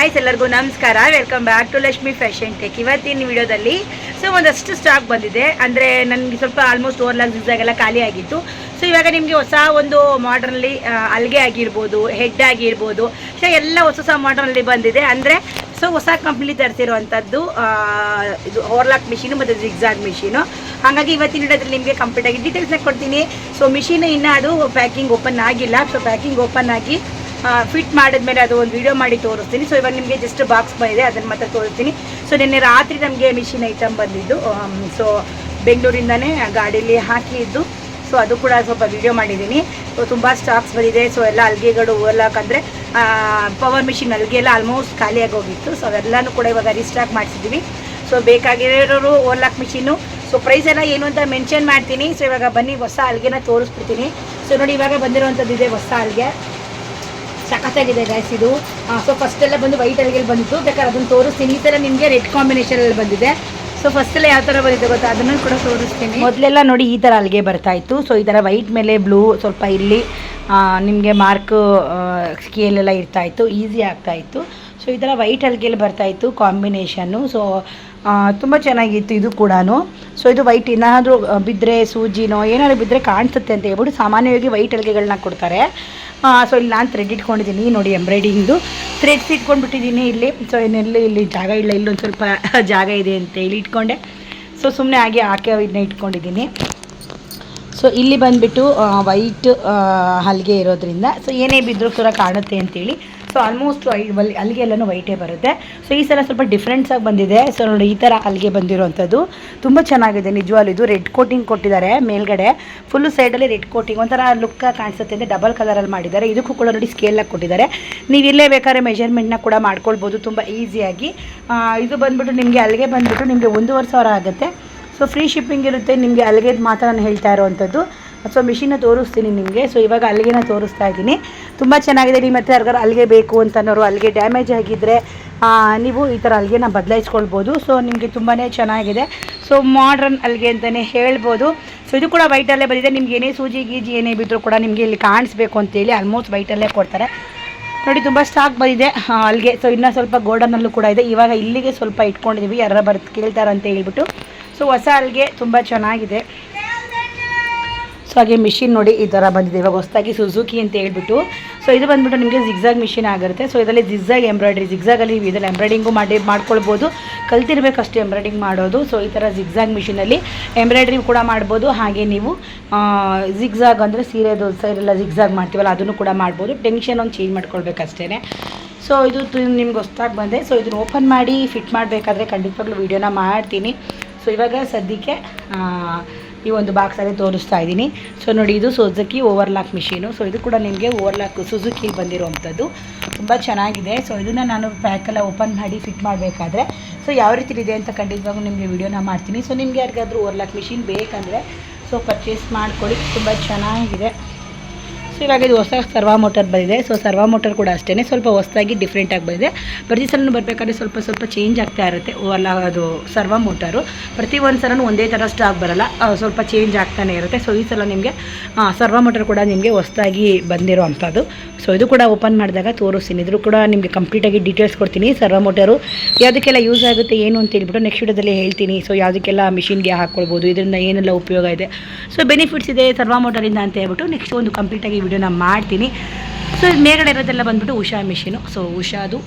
Guys, ಎಲ್ಲರಿಗೂ ನಮಸ್ಕಾರ. Welcome back to Lakshmi fashion tech. ಇವತ್ತಿನ ವಿಡಿಯೋದಲ್ಲಿ ಒಂದಷ್ಟು ಸ್ಟಾಕ್ ಬಂದಿದೆ. ಅಂದರೆ ನನಗೆ ಸ್ವಲ್ಪ ಆಲ್ಮೋಸ್ಟ್ ಓವರ್ಲಾಕ್ ಜಿಗ್ಜಾಗೆಲ್ಲ ಖಾಲಿ ಆಗಿತ್ತು. ಸೊ ಇವಾಗ ನಿಮಗೆ ಹೊಸ ಒಂದು ಮಾಡರ್ನಲ್ಲಿ ಅಲ್ಗೆ ಆಗಿರ್ಬೋದು, ಹೆಡ್ ಆಗಿರ್ಬೋದು, ಸೊ ಎಲ್ಲ ಹೊಸ ಮಾಡರ್ನಲ್ಲಿ ಬಂದಿದೆ. ಅಂದರೆ ಸೊ ಹೊಸ ಕಂಪ್ನಿ ತರಿಸಿರುವಂಥದ್ದು ಇದು ಓವರ್ಲಾಕ್ ಮಿಷಿನು ಮತ್ತು ಜಿಗ್ಜಾಗ್ ಮಿಷಿನು. ಹಾಗಾಗಿ ಇವತ್ತಿನ ವಿಡಿಯೋದಲ್ಲಿ ನಿಮಗೆ ಕಂಪ್ಲೀಟಾಗಿ ಡೀಟೇಲ್ಸ್ನ ಕೊಡ್ತೀನಿ. ಸೊ ಮಿಷಿನ್ ಇನ್ನೂ ಅದು ಪ್ಯಾಕಿಂಗ್ ಓಪನ್ ಆಗಿಲ್ಲ. ಸೊ ಪ್ಯಾಕಿಂಗ್ ಓಪನ್ ಆಗಿ ಫಿಟ್ ಮಾಡಿದ್ಮೇಲೆ ಅದು ಒಂದು ವಿಡಿಯೋ ಮಾಡಿ ತೋರಿಸ್ತೀನಿ. ಸೊ ಇವಾಗ ನಿಮಗೆ ಜಸ್ಟ್ ಬಾಕ್ಸ್ ಬಂದಿದೆ, ಅದನ್ನು ಮಾತ್ರ ತೋರಿಸ್ತೀನಿ. ಸೊ ನಿನ್ನೆ ರಾತ್ರಿ ನಮಗೆ ಮಿಷಿನ್ ಐಟಮ್ ಬಂದಿದ್ದು. ಸೊ ಬೆಂಗಳೂರಿಂದನೇ ಗಾಡೀಲಿ ಹಾಕಿದ್ದು. ಸೊ ಅದು ಕೂಡ ಸ್ವಲ್ಪ ವಿಡಿಯೋ ಮಾಡಿದ್ದೀನಿ. ಸೊ ತುಂಬ ಸ್ಟಾಕ್ಸ್ ಬಂದಿದೆ. ಸೊ ಎಲ್ಲ ಅಲ್ಗೆಗಳು ಓವರ್ಲಾಕ್ ಅಂದರೆ ಪವರ್ ಮಿಷಿನ್ ಅಲ್ಗೆ ಎಲ್ಲ ಆಲ್ಮೋಸ್ಟ್ ಖಾಲಿಯಾಗಿ ಹೋಗಿತ್ತು. ಸೊ ಅವೆಲ್ಲನೂ ಕೂಡ ಇವಾಗ ರೀಸ್ಟಾಕ್ ಮಾಡಿಸಿದ್ದೀವಿ. ಸೊ ಬೇಕಾಗಿರೋರು ಓವರ್ಲಾಕ್ ಮಿಷಿನು. ಸೊ ಪ್ರೈಸ್ ಎಲ್ಲ ಏನು ಅಂತ ಮೆನ್ಷನ್ ಮಾಡ್ತೀನಿ. ಸೊ ಇವಾಗ ಬನ್ನಿ ಹೊಸ ಅಲ್ಗೆನ ತೋರಿಸ್ಬಿಡ್ತೀನಿ. ಸೊ ನೋಡಿ, ಇವಾಗ ಬಂದಿರುವಂಥದ್ದು ಇದೆ ಹೊಸ ಅಲ್ಗೆ. ಸಖತ್ತಾಗಿದೆ ಗೈಸ್ ಇದು. ಸೊ ಫಸ್ಟೆಲ್ಲ ಬಂದು ವೈಟ್ ಅಲ್ಗೆಲ್ಲಿ ಬಂದಿತ್ತು, ಬೇಕಾದ್ರೆ ಅದನ್ನು ತೋರಿಸ್ತೀನಿ. ಈ ಥರ ನಿಮಗೆ ರೆಡ್ ಕಾಂಬಿನೇಷನಲ್ಲಿ ಬಂದಿದೆ. ಸೊ ಫಸ್ಟೆಲ್ಲ ಯಾವ ಥರ ಬಂದಿದೆ ಗೊತ್ತಾ, ಅದನ್ನು ಕೂಡ ತೋರಿಸ್ತೀನಿ. ಮೊದಲೆಲ್ಲ ನೋಡಿ ಈ ಥರ ಅಲ್ಗೆ ಬರ್ತಾಯಿತ್ತು. ಸೊ ಈ ಥರ ವೈಟ್ ಮೇಲೆ ಬ್ಲೂ ಸ್ವಲ್ಪ ಇಲ್ಲಿ ನಿಮಗೆ ಮಾರ್ಕ್ ಸ್ಕೇಲೆಲ್ಲ ಇರ್ತಾಯಿತ್ತು, ಈಸಿ ಆಗ್ತಾಯಿತ್ತು. ಸೊ ಈ ಥರ ವೈಟ್ ಅಲ್ಗೆಲ್ಲಿ ಬರ್ತಾಯಿತ್ತು ಕಾಂಬಿನೇಷನ್ನು. ಸೊ ತುಂಬ ಚೆನ್ನಾಗಿತ್ತು ಇದು ಕೂಡ. ಸೊ ಇದು ವೈಟ್ ಏನಾದರೂ ಬಿದ್ದರೆ, ಸೂಜಿನೋ ಏನಾದರೂ ಬಿದ್ದರೆ ಕಾಣಿಸುತ್ತೆ ಅಂತ ಹೇಳ್ಬಿಟ್ಟು ಸಾಮಾನ್ಯವಾಗಿ ವೈಟ್ ಅಲ್ಗೆಗಳನ್ನ ಕೊಡ್ತಾರೆ. ಸೊ ಇಲ್ಲಿ ನಾನು ಥ್ರೆಡ್ ಇಟ್ಕೊಂಡಿದ್ದೀನಿ ನೋಡಿ, ಎಂಬ್ರಾಯ್ಡಿಂಗ್ದು ಥ್ರೆಡ್ಸ್ ಇಟ್ಕೊಂಡ್ಬಿಟ್ಟಿದ್ದೀನಿ ಇಲ್ಲಿ. ಸೊ ಏನೆಲ್ಲ ಇಲ್ಲಿ ಜಾಗ ಇಲ್ಲ, ಇಲ್ಲೊಂದು ಸ್ವಲ್ಪ ಜಾಗ ಇದೆ ಅಂತ ಹೇಳಿ ಇಟ್ಕೊಂಡೆ. ಸೊ ಸುಮ್ಮನೆ ಹಾಗೆ ಇದನ್ನ ಇಟ್ಕೊಂಡಿದ್ದೀನಿ. ಸೊ ಇಲ್ಲಿ ಬಂದುಬಿಟ್ಟು ವೈಟ್ ಹಲ್ಗೆ ಇರೋದ್ರಿಂದ ಸೊ ಏನೇ ಬಿದ್ದರೂ ಕೂಡ ಕಾಣುತ್ತೆ ಅಂತೇಳಿ. ಸೊ ಆಲ್ಮೋಸ್ಟ್ ಅಲ್ಲಿಗೆ ಎಲ್ಲನೂ ವೈಟೇ ಬರುತ್ತೆ. ಸೊ ಈ ಸಲ ಸ್ವಲ್ಪ ಡಿಫ್ರೆನ್ಸಾಗಿ ಬಂದಿದೆ. ಸೊ ನೋಡಿ, ಈ ಥರ ಅಲ್ಲಿಗೆ ಬಂದಿರೋವಂಥದ್ದು ತುಂಬ ಚೆನ್ನಾಗಿದೆ ನಿಜವಾಗ್ಲೂ. ಇದು ರೆಡ್ ಕೋಟಿಂಗ್ ಕೊಟ್ಟಿದ್ದಾರೆ ಮೇಲ್ಗಡೆ, ಫುಲ್ಲು ಸೈಡಲ್ಲಿ ರೆಡ್ ಕೋಟಿಂಗ್ ಒಂಥರ ಲುಕ್ಕ ಕಾಣಿಸುತ್ತೆ ಅಂತ ಡಬಲ್ ಕಲರಲ್ಲಿ ಮಾಡಿದ್ದಾರೆ. ಇದಕ್ಕೂ ಕೂಡ ನೋಡಿ ಸ್ಕೇಲಾಗಿ ಕೊಟ್ಟಿದ್ದಾರೆ. ನೀವು ಇಲ್ಲೇ ಬೇಕಾದ್ರೆ ಮೆಜರ್ಮೆಂಟ್ನ ಕೂಡ ಮಾಡ್ಕೊಳ್ಬೋದು ತುಂಬ ಈಸಿಯಾಗಿ. ಇದು ಬಂದುಬಿಟ್ಟು ನಿಮಗೆ ಅಲ್ಲಿಗೆ ಬಂದುಬಿಟ್ಟು ನಿಮಗೆ 1,500 ಆಗುತ್ತೆ. ಸೊ ಫ್ರೀ ಶಿಪ್ಪಿಂಗ್ ಇರುತ್ತೆ ನಿಮಗೆ. ಅಲ್ಲಿಗೆದು ಮಾತ್ರ ನಾನು ಹೇಳ್ತಾ ಇರೋವಂಥದ್ದು. ಸೊ ಮಿಷಿನ್ನ ತೋರಿಸ್ತೀನಿ ನಿಮಗೆ. ಸೊ ಇವಾಗ ಅಲ್ಲಿಗೆನ ತೋರಿಸ್ತಾ ಇದ್ದೀನಿ. ತುಂಬ ಚೆನ್ನಾಗಿದೆ. ನಿಮ್ಮ ಹತ್ರ ಯಾರಿಗಾರು ಅಲ್ಲಿಗೆ ಬೇಕು ಅಂತನೋರು, ಅಲ್ಲಿಗೆ ಡ್ಯಾಮೇಜ್ ಆಗಿದ್ದರೆ ನೀವು ಈ ಥರ ಅಲ್ಲಿಗೆನ ಬದಲಾಯಿಸ್ಕೊಳ್ಬೋದು. ಸೊ ನಿಮಗೆ ತುಂಬಾ ಚೆನ್ನಾಗಿದೆ. ಸೊ ಮಾಡ್ರನ್ ಅಲ್ಲಿಗೆ ಅಂತಲೇ ಹೇಳ್ಬೋದು. ಸೊ ಇದು ಕೂಡ ವೈಟಲ್ಲೇ ಬಂದಿದೆ. ನಿಮ್ಗೆ ಏನೇ ಸೂಜಿ ಗೀಜಿ ಏನೇ ಬಿದ್ದರೂ ಕೂಡ ನಿಮಗೆ ಇಲ್ಲಿ ಕಾಣಿಸ್ಬೇಕು ಅಂತೇಳಿ ಆಲ್ಮೋಸ್ಟ್ ವೈಟಲ್ಲೇ ಕೊಡ್ತಾರೆ ನೋಡಿ. ತುಂಬ ಸ್ಟಾಕ್ ಬಂದಿದೆ ಅಲ್ಲಿಗೆ. ಸೊ ಇನ್ನೂ ಸ್ವಲ್ಪ ಗೋಡನಲ್ಲೂ ಕೂಡ ಇದೆ. ಇವಾಗ ಇಲ್ಲಿಗೆ ಸ್ವಲ್ಪ ಇಟ್ಕೊಂಡಿದ್ದೀವಿ, ಯಾರು ಕೇಳ್ತಾರಂತ ಹೇಳ್ಬಿಟ್ಟು. ಸೊ ಹೊಸ ಅಲ್ಲಿಗೆ ತುಂಬ ಚೆನ್ನಾಗಿದೆ. ಸೊ ಹಾಗೆ ಮಿಷಿನ್ ನೋಡಿ ಈ ಥರ ಬಂದಿದೆ ಇವಾಗ ಹೊಸದಾಗಿ, ಸುಜುಕಿ ಅಂತ ಹೇಳ್ಬಿಟ್ಟು. ಸೊ ಇದು ಬಂದುಬಿಟ್ಟು ನಿಮಗೆ ಜಿಗ್ಜಾಗ್ ಮಿಷಿನ್ ಆಗಿರುತ್ತೆ. ಸೊ ಇದರಲ್ಲಿ ಜಿಗ್ಜಾಗ್ ಎಂಬ್ರಾಯ್ಡ್ರಿ, ಜಿಗ್ಜಾಗಲ್ಲಿ ಇದರಲ್ಲಿ ಎಂಬ್ರಾಯ್ಡಿಂಗು ಮಾಡ್ಕೊಳ್ಬೋದು. ಕಲ್ತಿರ್ಬೇಕಷ್ಟೇ ಎಂಬ್ರಾಯ್ಡಿಂಗ್ ಮಾಡೋದು. ಸೊ ಈ ಥರ ಜಿಗ್ಜಾಗ್ ಮಿಷಿನಲ್ಲಿ ಎಂಬ್ರಾಯ್ಡ್ರಿ ಕೂಡ ಮಾಡ್ಬೋದು. ಹಾಗೆ ನೀವು ಜಿಗ್ಜಾಗ್ ಅಂದರೆ ಸೀರೆದು ಸೈಡೆಲ್ಲ ಜಿಗ್ಜಾಗ್ ಮಾಡ್ತೀವಲ್ಲ, ಅದನ್ನು ಕೂಡ ಮಾಡ್ಬೋದು. ಟೆನ್ಷನ್ ಒಂದು ಚೇಂಜ್ ಮಾಡ್ಕೊಳ್ಬೇಕಷ್ಟೇ. ಸೊ ಇದು ನಿಮ್ಗೆ ಹೊಸದಾಗಿ ಬಂದೆ. ಸೊ ಇದನ್ನು ಓಪನ್ ಮಾಡಿ ಫಿಟ್ ಮಾಡಬೇಕಾದ್ರೆ ಖಂಡಿತವಾಗ್ಲೂ ವೀಡಿಯೋನ ಮಾಡ್ತೀನಿ. ಸೊ ಇವಾಗ ಸದ್ಯಕ್ಕೆ ಈ ಒಂದು ಬಾಕ್ಸಲ್ಲಿ ತೋರಿಸ್ತಾ ಇದ್ದೀನಿ. ಸೊ ನೋಡಿ, ಇದು ಸುಜುಕಿ ಓವರ್ಲಾಕ್ ಮಿಷಿನು. ಸೊ ಇದು ಕೂಡ ನಿಮಗೆ ಓವರ್ಲಾಕ್ ಸುಜುಕಿ ಬಂದಿರೋವಂಥದ್ದು ತುಂಬ ಚೆನ್ನಾಗಿದೆ. ಸೊ ಇದನ್ನು ನಾನು ಪ್ಯಾಕೆಲ್ಲ ಓಪನ್ ಮಾಡಿ ಫಿಟ್ ಮಾಡಬೇಕಾದ್ರೆ ಸೊ ಯಾವ ರೀತಿ ಇದೆ ಅಂತ ಖಂಡಿತವಾಗೂ ನಿಮಗೆ ವಿಡಿಯೋನ ಮಾಡ್ತೀನಿ. ಸೊ ನಿಮಗೆ ಯಾರಿಗಾದರೂ ಓವರ್ಲಾಕ್ ಮಿಷಿನ್ ಬೇಕಂದರೆ ಸೊ ಪರ್ಚೇಸ್ ಮಾಡ್ಕೊಳ್ಳಿ, ತುಂಬ ಚೆನ್ನಾಗಿದೆ. ಸೊ ಇವಾಗ ಇದು ಹೊಸ ಸರ್ವಾ ಮೋಟರ್ ಬಂದಿದೆ. ಸೊ ಸರ್ವಾ ಮೋಟರ್ ಕೂಡ ಅಷ್ಟೇ ಸ್ವಲ್ಪ ಹೊಸದಾಗಿ ಡಿಫ್ರೆಂಟಾಗಿ ಬಂದಿದೆ. ಪ್ರತಿ ಸಲನೂ ಬರಬೇಕಾದ್ರೆ ಸ್ವಲ್ಪ ಚೇಂಜ್ ಆಗ್ತಾ ಇರುತ್ತೆ. ಅದು ಸರ್ವಾ ಮೋಟರು ಪ್ರತಿ ಒಂದು ಸಲನೂ ಒಂದೇ ಥರ ಸ್ಟಾಕ್ ಬರೋಲ್ಲ, ಸ್ವಲ್ಪ ಚೇಂಜ್ ಆಗ್ತಾನೆ ಇರುತ್ತೆ. ಸೊ ಈ ಸಲ ನಿಮಗೆ ಸರ್ವಾ ಮೋಟರ್ ಕೂಡ ನಿಮಗೆ ಹೊಸದಾಗಿ ಬಂದಿರೋ ಅಂಥದ್ದು. ಸೊ ಇದು ಕೂಡ ಓಪನ್ ಮಾಡಿದಾಗ ತೋರಿಸ್ತೀನಿ. ಇದ್ರೂ ಕೂಡ ನಿಮಗೆ ಕಂಪ್ಲೀಟಾಗಿ ಡೀಟೇಲ್ಸ್ ಕೊಡ್ತೀನಿ. ಸರ್ವಾ ಮೋಟರು ಯಾವುದಕ್ಕೆಲ್ಲ ಯೂಸ್ ಆಗುತ್ತೆ ಏನು ಅಂತ ಹೇಳ್ಬಿಟ್ಟು ನೆಕ್ಸ್ಟ್ ವಿಡಿಯೋದಲ್ಲಿ ಹೇಳ್ತೀನಿ. ಸೊ ಯಾವುದಕ್ಕೆಲ್ಲ ಮಿಷಿನ್ಗೆ ಹಾಕ್ಕೊಳ್ಬೋದು, ಇದರಿಂದ ಏನೆಲ್ಲ ಉಪಯೋಗ ಇದೆ, ಸೊ ಬೆನಿಫಿಟ್ಸ್ ಇದೆ ಸರ್ವಾ ಮೋಟರಿಂದ ಅಂತ ಹೇಳ್ಬಿಟ್ಟು ನೆಕ್ಸ್ಟ್ ಒಂದು ಕಂಪ್ಲೀಟಾಗಿ ವಿಡಿಯೋನ ಮಾಡ್ತೀನಿ. ಸೊ ಇದು ಮೇಲ್ಗಡೆ ಇರೋದೆಲ್ಲ ಬಂದುಬಿಟ್ಟು ಉಷಾ ಮಿಷಿನು. ಸೊ ಉಷಾದು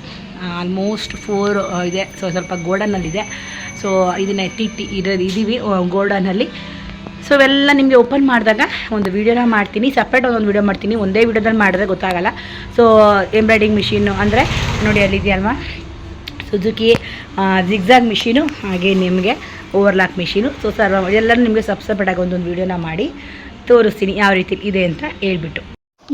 ಆಲ್ಮೋಸ್ಟ್ 4 ಇದೆ. ಸೊ ಸ್ವಲ್ಪ ಗೋಲ್ಡನಲ್ಲಿದೆ. ಸೊ ಇದನ್ನ ಇದೀವಿ ಗೋಲ್ಡನಲ್ಲಿ. ಸೊ ಇವೆಲ್ಲ ನಿಮಗೆ ಓಪನ್ ಮಾಡಿದಾಗ ಒಂದು ವೀಡಿಯೋನ ಮಾಡ್ತೀನಿ, ಸಪ್ರೇಟ್ ಒಂದು ವೀಡಿಯೋ ಮಾಡ್ತೀನಿ. ಒಂದೇ ವೀಡಿಯೋದಲ್ಲಿ ಮಾಡಿದ್ರೆ ಗೊತ್ತಾಗಲ್ಲ. ಸೊ ಎಂಬ್ರಾಯ್ಡಿಂಗ್ ಮಿಷಿನ್ನು ಅಂದರೆ ನೋಡಿ ಅಲ್ಲಿದೆಯಲ್ವಾ ಸುಜುಕಿ ಜಿಗ್ಜಾಗ್ ಮಿಷಿನು, ಹಾಗೆ ನಿಮಗೆ ಓವರ್ಲಾಕ್ ಮಿಷಿನು. ಸೊ ಎಲ್ಲರೂ ನಿಮಗೆ ಸಪ್ರೇಟಾಗಿ ಒಂದೊಂದು ವೀಡಿಯೋನ ಮಾಡಿ ತೋರಿಸ್ತೀನಿ ಯಾವ ರೀತಿ ಇದೆ ಅಂತ ಹೇಳ್ಬಿಟ್ಟು.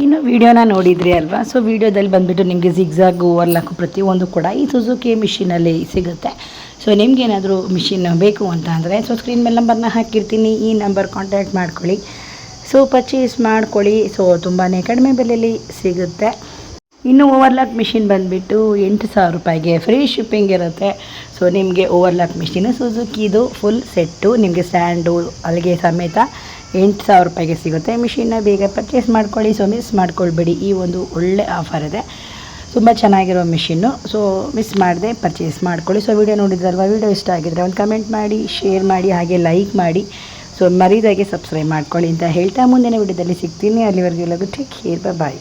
ಇನ್ನು ವೀಡಿಯೋನ ನೋಡಿದ್ರಿ ಅಲ್ವಾ. ಸೊ ವೀಡಿಯೋದಲ್ಲಿ ಬಂದುಬಿಟ್ಟು ನಿಮಗೆ ಜಿಗ್ಜಾಗ್ ಓವರ್ಲಾಕ್ ಪ್ರತಿಯೊಂದು ಕೂಡ ಈ ಸುಜುಕಿ ಮಿಷಿನಲ್ಲಿ ಸಿಗುತ್ತೆ. ಸೊ ನಿಮಗೇನಾದರೂ ಮಿಷಿನ್ ಬೇಕು ಅಂತ ಅಂದರೆ ಸೊ ಸ್ಕ್ರೀನ್ ಮೇಲೆ ನಂಬರ್ನ ಹಾಕಿರ್ತೀನಿ, ಈ ನಂಬರ್ ಕಾಂಟ್ಯಾಕ್ಟ್ ಮಾಡ್ಕೊಳ್ಳಿ. ಸೊ ಪರ್ಚೇಸ್ ಮಾಡ್ಕೊಳ್ಳಿ. ಸೊ ತುಂಬಾ ಕಡಿಮೆ ಬೆಲೆಯಲ್ಲಿ ಸಿಗುತ್ತೆ. ಇನ್ನು ಓವರ್ಲಾಕ್ ಮಿಷಿನ್ ಬಂದುಬಿಟ್ಟು 8,000 ರೂಪಾಯಿಗೆ ಫ್ರೀ ಶಿಪ್ಪಿಂಗ್ ಇರುತ್ತೆ. ಸೊ ನಿಮಗೆ ಓವರ್ಲಾಕ್ ಮಿಷಿನು ಸುಜುಕಿದು ಫುಲ್ ಸೆಟ್ಟು ನಿಮಗೆ ಸ್ಟ್ಯಾಂಡು ಅಲ್ಲಿಗೆ ಸಮೇತ 8,000 ರೂಪಾಯಿಗೆ ಸಿಗುತ್ತೆ. ಮಿಷಿನ್ನ ಬೇಗ ಪರ್ಚೇಸ್ ಮಾಡ್ಕೊಳ್ಳಿ. ಸೊ ಮಿಸ್ ಮಾಡ್ಕೊಳ್ಬೇಡಿ, ಈ ಒಂದು ಒಳ್ಳೆ ಆಫರ್ ಇದೆ. ತುಂಬ ಚೆನ್ನಾಗಿರೋ ಮಿಷಿನ್ನು. ಸೊ ಮಿಸ್ ಮಾಡದೆ ಪರ್ಚೇಸ್ ಮಾಡ್ಕೊಳ್ಳಿ. ಸೊ ವಿಡಿಯೋ ನೋಡಿದ್ರಲ್ವ, ವಿಡಿಯೋ ಇಷ್ಟ ಆಗಿದ್ರೆ ಒಂದು ಕಮೆಂಟ್ ಮಾಡಿ, ಶೇರ್ ಮಾಡಿ, ಹಾಗೆ ಲೈಕ್ ಮಾಡಿ. ಸೊ ಮರಿದಾಗೆ ಸಬ್ಸ್ಕ್ರೈಬ್ ಮಾಡ್ಕೊಳ್ಳಿ ಅಂತ ಹೇಳ್ತಾ ಮುಂದಿನ ವಿಡಿಯೋದಲ್ಲಿ ಸಿಗ್ತೀನಿ. ಅಲ್ಲಿವರೆಗೂ ಎಲ್ಲರಿಗೂ ಟೇಕ್ ಕೇರ್, ಬಾಯ್.